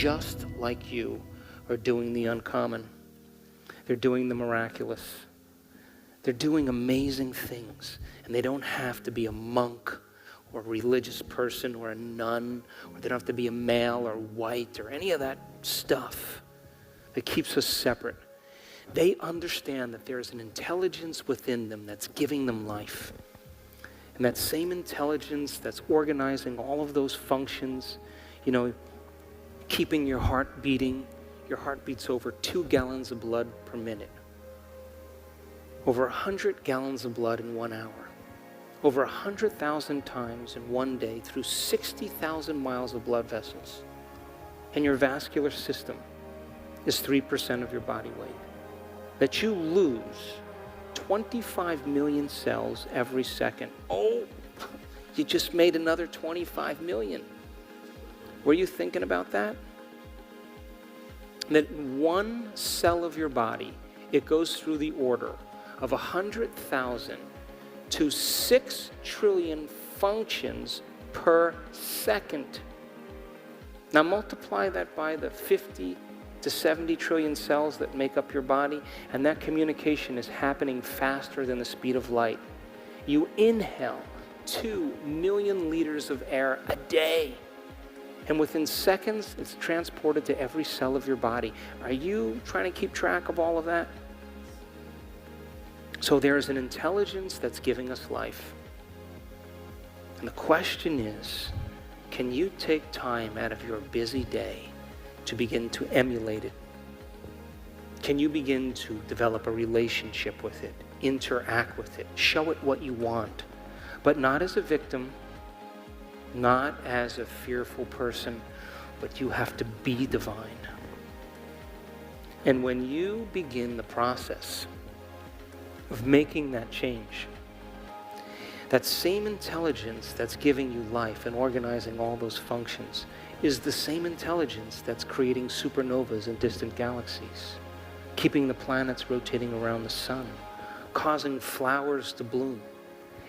just like you are doing the uncommon. They're doing the miraculous. They're doing amazing things. And they don't have to be a monk or a religious person or a nun, or they don't have to be a male or white or any of that stuff that keeps us separate. They understand that there's an intelligence within them that's giving them life. And that same intelligence that's organizing all of those functions, you know, keeping your heart beating. Your heart beats over 2 gallons of blood per minute. Over 100 gallons of blood in 1 hour. Over 100,000 times in one day through 60,000 miles of blood vessels. And your vascular system is 3% of your body weight. That you lose 25 million cells every second. Oh, you just made another 25 million. Were you thinking about that? That one cell of your body, it goes through the order of 100,000 to 6 trillion functions per second. Now multiply that by the 50 to 70 trillion cells that make up your body, and that communication is happening faster than the speed of light. You inhale 2 million liters of air a day, and within seconds, it's transported to every cell of your body. Are you trying to keep track of all of that? So there's an intelligence that's giving us life. And the question is, can you take time out of your busy day to begin to emulate it? Can you begin to develop a relationship with it, interact with it, show it what you want, but not as a victim, not as a fearful person, but you have to be divine. And when you begin the process of making that change, that same intelligence that's giving you life and organizing all those functions is the same intelligence that's creating supernovas in distant galaxies, keeping the planets rotating around the sun, causing flowers to bloom.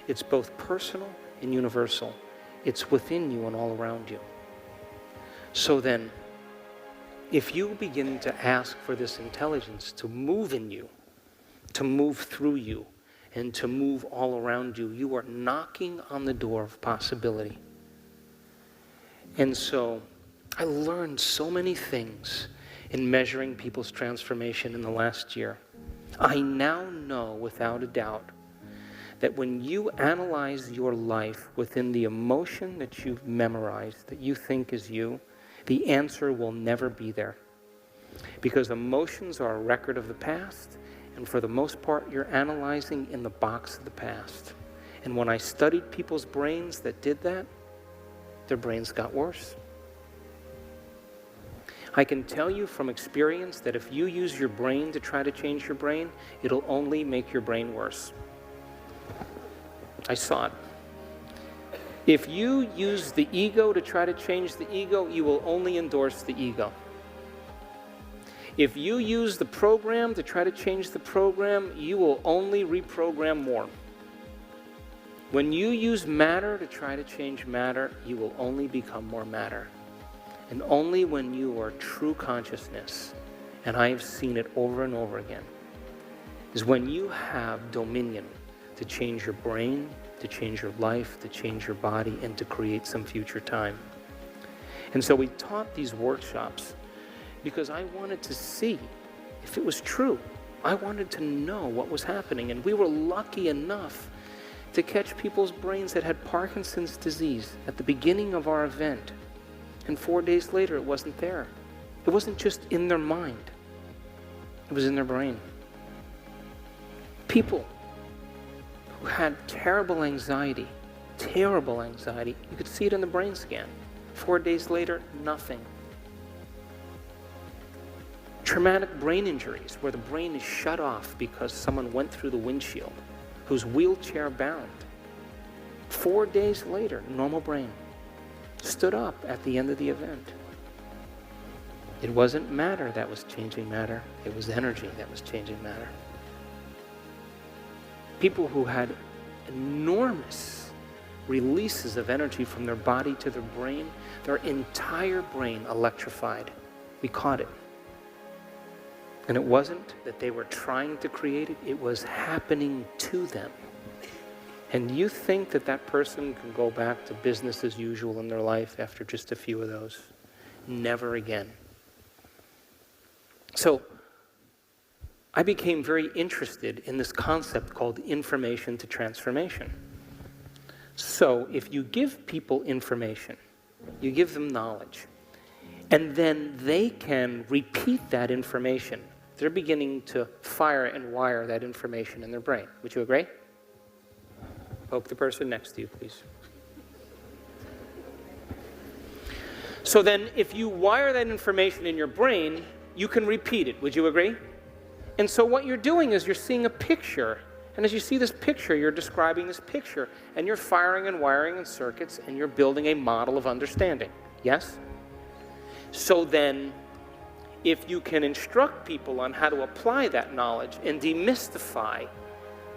It's both personal and universal. It's within you and all around you. So then, if you begin to ask for this intelligence to move in you, to move through you, and to move all around you, you are knocking on the door of possibility. And so, I learned so many things in measuring people's transformation in the last year. I now know without a doubt that when you analyze your life within the emotion that you've memorized, that you think is you, the answer will never be there. Because emotions are a record of the past, and for the most part, you're analyzing in the box of the past. And when I studied people's brains that did that, their brains got worse. I can tell you from experience that if you use your brain to try to change your brain, it'll only make your brain worse. I saw it. If you use the ego to try to change the ego, you will only endorse the ego. If you use the program to try to change the program, you will only reprogram more. When you use matter to try to change matter, you will only become more matter. And only when you are true consciousness, and I've seen it over and over again, is when you have dominion to change your brain, to change your life, to change your body, and to create some future time. And so we taught these workshops because I wanted to see if it was true. I wanted to know what was happening. And we were lucky enough to catch people's brains that had Parkinson's disease at the beginning of our event. And 4 days later, it wasn't there. It wasn't just in their mind. It was in their brain. People who had terrible anxiety, you could see it in the brain scan. 4 days later, nothing. Traumatic brain injuries, where the brain is shut off because someone went through the windshield, who's wheelchair bound. 4 days later, normal brain. Stood up at the end of the event. It wasn't matter that was changing matter. It was energy that was changing matter. People who had enormous releases of energy from their body to their brain, their entire brain electrified We caught it. And it wasn't that they were trying to create it, it was happening to them. And you think that that person can go back to business as usual in their life after just a few of those? Never again. So I became very interested in this concept called information to transformation. So if you give people information, you give them knowledge, and then they can repeat that information, they're beginning to fire and wire that information in their brain. Would you agree? Poke the person next to you, please. So then, if you wire that information in your brain, you can repeat it. Would you agree? And so what you're doing is you're seeing a picture. And as you see this picture, you're describing this picture. And you're firing and wiring in circuits, and you're building a model of understanding. Yes? So then, if you can instruct people on how to apply that knowledge and demystify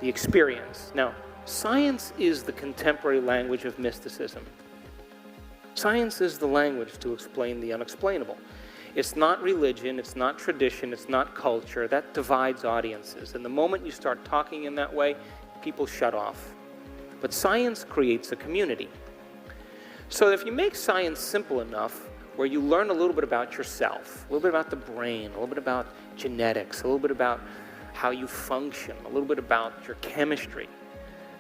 the experience. Now, science is the contemporary language of mysticism. Science is the language to explain the unexplainable. It's not religion, it's not tradition, it's not culture. That divides audiences. And the moment you start talking in that way, people shut off. But science creates a community. So if you make science simple enough, where you learn a little bit about yourself, a little bit about the brain, a little bit about genetics, a little bit about how you function, a little bit about your chemistry.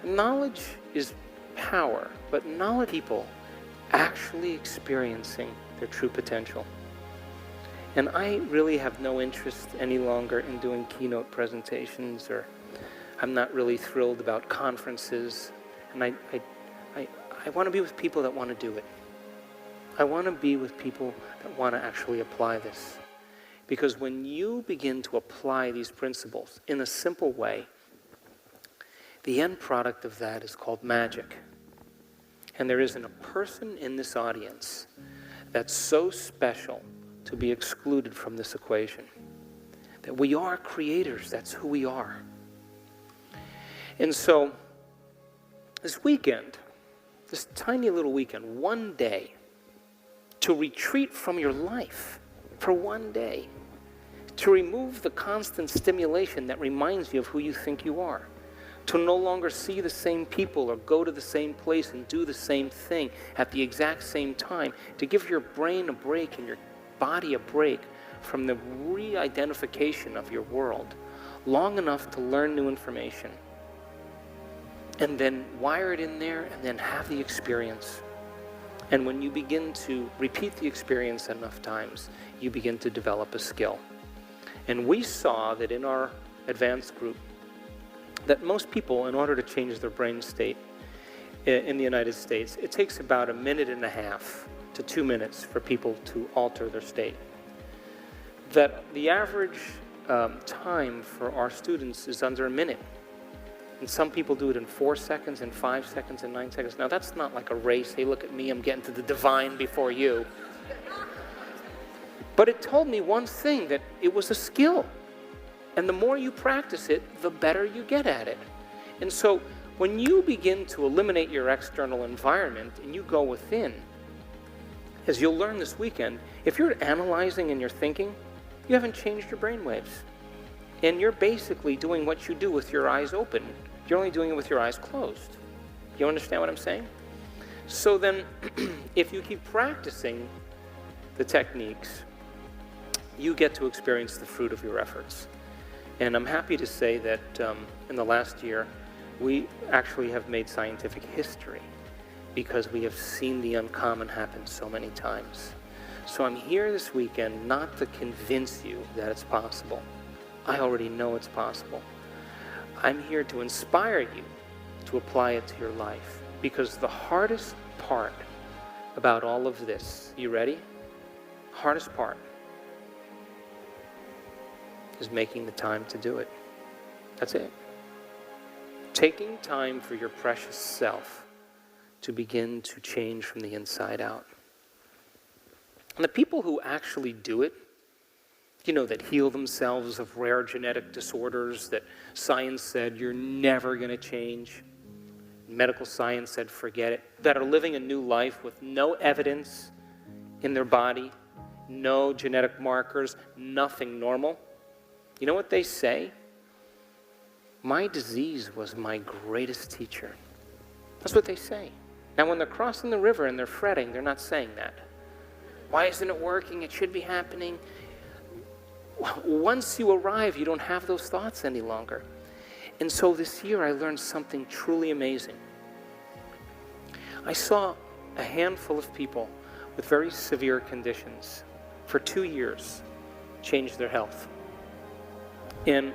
Knowledge is power, but knowledge people actually experiencing their true potential. And I really have no interest any longer in doing keynote presentations, or I'm not really thrilled about conferences. And I want to be with people that want to do it. I want to be with people that want to actually apply this. Because when you begin to apply these principles in a simple way, the end product of that is called magic. And there isn't a person in this audience that's so special to be excluded from this equation. That we are creators, that's who we are. And so, this weekend, this tiny little weekend, one day, to retreat from your life for one day, to remove the constant stimulation that reminds you of who you think you are, to no longer see the same people or go to the same place and do the same thing at the exact same time, to give your brain a break and your body a break from the re-identification of your world, long enough to learn new information, and then wire it in there and then have the experience. And when you begin to repeat the experience enough times, you begin to develop a skill. And we saw that in our advanced group, that most people, in order to change their brain state in the United States, it takes about 1.5 minutes to 2 minutes for people to alter their state. That the average time for our students is under 1 minute. And some people do it in 4 seconds, and 5 seconds, and 9 seconds. Now that's not like a race. Hey, look at me, I'm getting to the divine before you. But it told me one thing, that it was a skill. And the more you practice it, the better you get at it. And so when you begin to eliminate your external environment and you go within, as you'll learn this weekend, if you're analyzing and you're thinking, you haven't changed your brainwaves. And you're basically doing what you do with your eyes open. You're only doing it with your eyes closed. You understand what I'm saying? So then, if you keep practicing the techniques, you get to experience the fruit of your efforts. And I'm happy to say that in the last year, we actually have made scientific history because we have seen the uncommon happen so many times. So I'm here this weekend not to convince you that it's possible. I already know it's possible. I'm here to inspire you to apply it to your life, because the hardest part about all of this, you ready? Hardest part is making the time to do it. That's it. Taking time for your precious self to begin to change from the inside out. And the people who actually do it, that heal themselves of rare genetic disorders that science said you're never going to change, medical science said forget it, that are living a new life with no evidence in their body, no genetic markers, nothing normal. You know what they say? My disease was my greatest teacher. That's what they say. Now, when they're crossing the river and they're fretting, they're not saying that. Why isn't it working? It should be happening. Once you arrive, you don't have those thoughts any longer. And so this year I learned something truly amazing. I saw a handful of people with very severe conditions for 2 years change their health. And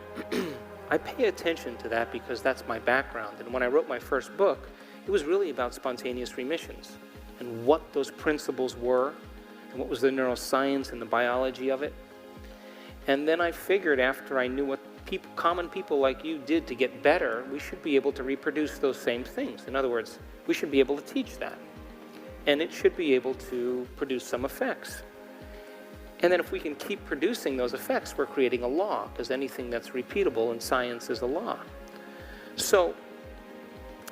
I pay attention to that because that's my background. And when I wrote my first book, it was really about spontaneous remissions and what those principles were and what was the neuroscience and the biology of it. And then I figured after I knew what common people like you did to get better, we should be able to reproduce those same things. In other words, we should be able to teach that. And it should be able to produce some effects. And then if we can keep producing those effects, we're creating a law, because anything that's repeatable in science is a law. So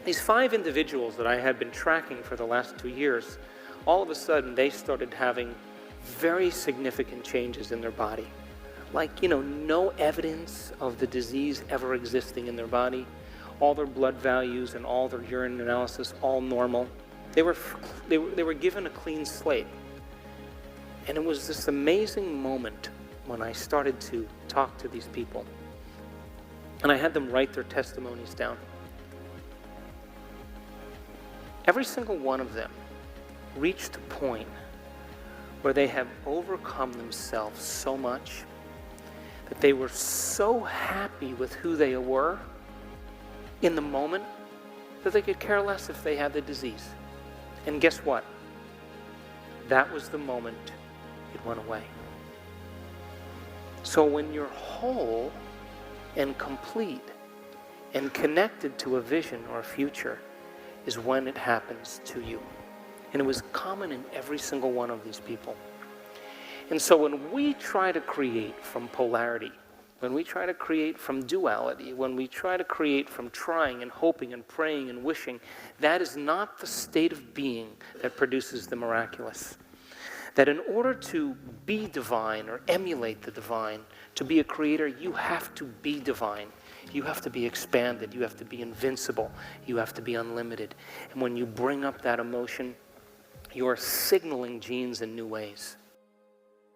these 5 individuals that I had been tracking for the last 2 years, all of a sudden they started having very significant changes in their body. Like, no evidence of the disease ever existing in their body. All their blood values and all their urine analysis, all normal. They were given a clean slate. And it was this amazing moment when I started to talk to these people. And I had them write their testimonies down. Every single one of them reached a point where they have overcome themselves so much that they were so happy with who they were in the moment that they could care less if they had the disease. And guess what? That was the moment it went away. So when you're whole and complete and connected to a vision or a future is when it happens to you. And it was common in every single one of these people. And so when we try to create from polarity, when we try to create from duality, when we try to create from trying and hoping and praying and wishing, that is not the state of being that produces the miraculous. That in order to be divine or emulate the divine, to be a creator, you have to be divine. You have to be expanded. You have to be invincible. You have to be unlimited. And when you bring up that emotion, you are signaling genes in new ways.